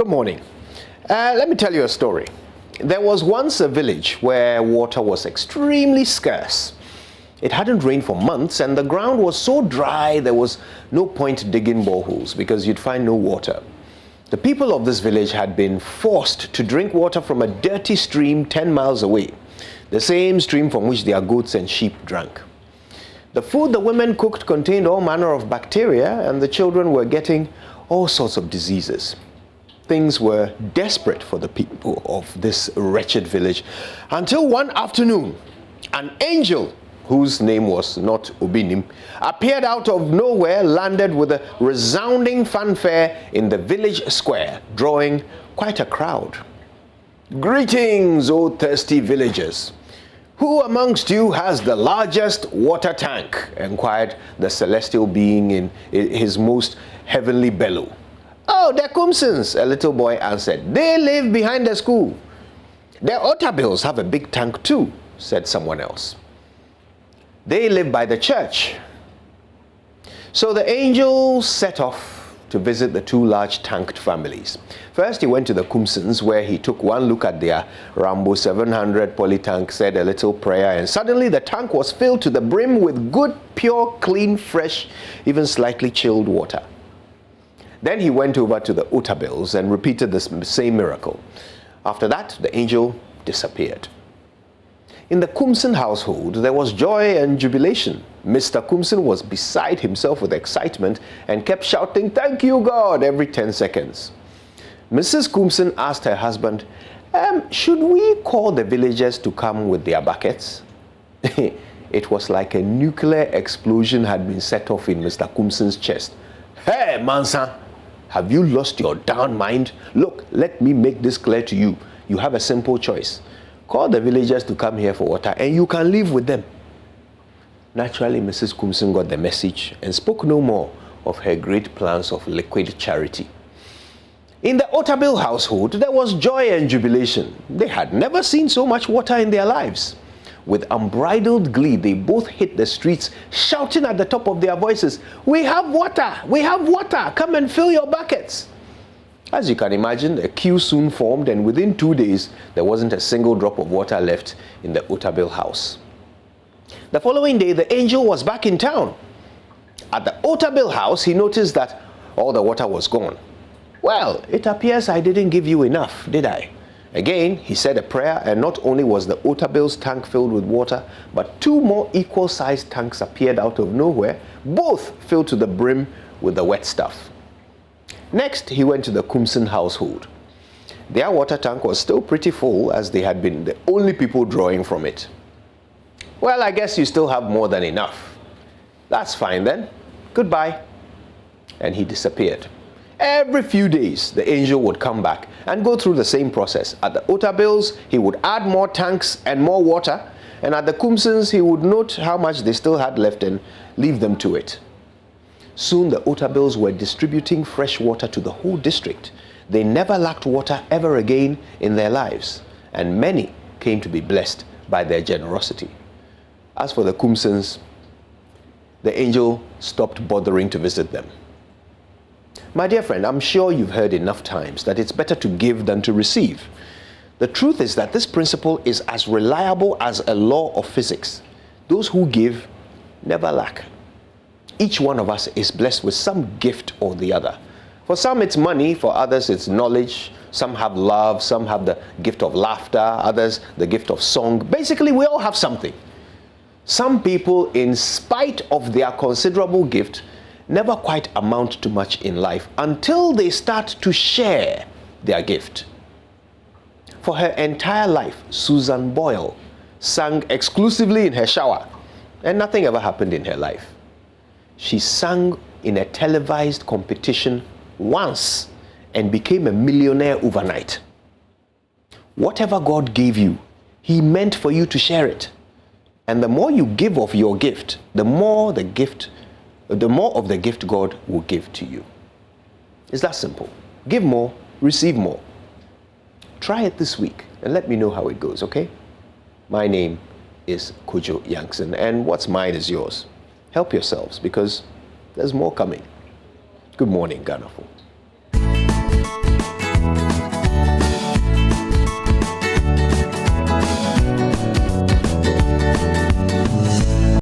Good morning. Let me tell you a story. There was once a village where water was extremely scarce. It hadn't rained for months and the ground was so dry there was no point digging boreholes because you'd find no water. The people of this village had been forced to drink water from a dirty stream 10 miles away, the same stream from which their goats and sheep drank. The food the women cooked contained all manner of bacteria and the children were getting all sorts of diseases. Things were desperate for the people of this wretched village until one afternoon, an angel, whose name was not Obinim, appeared out of nowhere, landed with a resounding fanfare in the village square, drawing quite a crowd. "Greetings, O thirsty villagers! Who amongst you has the largest water tank?" inquired the celestial being in his most heavenly bellow. "Oh, the Kumsins," a little boy answered. "They live behind the school." "The Otabills have a big tank too," said someone else. "They live by the church." So the angel set off to visit the two large tanked families. First, he went to the Kumsins, where he took one look at their Rambo 700 poly tank, said a little prayer, and suddenly the tank was filled to the brim with good, pure, clean, fresh, even slightly chilled water. Then he went over to the Otabills and repeated the same miracle. After that, the angel disappeared. In the Kumsin household, there was joy and jubilation. Mr. Kumsin was beside himself with excitement and kept shouting, "Thank you, God," every 10 seconds. Mrs. Kumsin asked her husband, "Should we call the villagers to come with their buckets?" It was like a nuclear explosion had been set off in Mr. Kumsin's chest. "Hey, Mansa, have you lost your darn mind? Look, let me make this clear to you. You have a simple choice. Call the villagers to come here for water and you can live with them." Naturally, Mrs. Kumsin got the message and spoke no more of her great plans of liquid charity. In the Otabil household, there was joy and jubilation. They had never seen so much water in their lives. With unbridled glee, they both hit the streets, shouting at the top of their voices, "We have water! We have water! Come and fill your buckets!" As you can imagine, a queue soon formed, and within 2 days, there wasn't a single drop of water left in the Otabil house. The following day, the angel was back in town. At the Otabil house, he noticed that all the water was gone. "Well, it appears I didn't give you enough, did I?" Again, he said a prayer, and not only was the Otabil's tank filled with water, but 2 more equal-sized tanks appeared out of nowhere, both filled to the brim with the wet stuff. Next, he went to the Kumsin household. Their water tank was still pretty full, as they had been the only people drawing from it. "Well, I guess you still have more than enough." "That's fine then. Goodbye." And he disappeared. Every few days, the angel would come back and go through the same process. At the Otabills, he would add more tanks and more water, and at the Kumsins, he would note how much they still had left and leave them to it. Soon, the Otabills were distributing fresh water to the whole district. They never lacked water ever again in their lives, and many came to be blessed by their generosity. As for the Kumsins, the angel stopped bothering to visit them. My dear friend, I'm sure you've heard enough times that it's better to give than to receive. The truth is that this principle is as reliable as a law of physics. Those who give never lack. Each one of us is blessed with some gift or the other. For some it's money, for others it's knowledge, some have love, some have the gift of laughter, others the gift of song. Basically, we all have something. Some people, in spite of their considerable gift, never quite amount to much in life until they start to share their gift. For her entire life, Susan Boyle sang exclusively in her shower, and nothing ever happened in her life. She sang in a televised competition once and became a millionaire overnight. Whatever God gave you, He meant for you to share it. And the more you give of your gift, the more of the gift God will give to you. It's that simple. Give more, receive more. Try it this week and let me know how it goes, okay? My name is Kojo Yankson, and what's mine is yours. Help yourselves because there's more coming. Good morning, Ghana.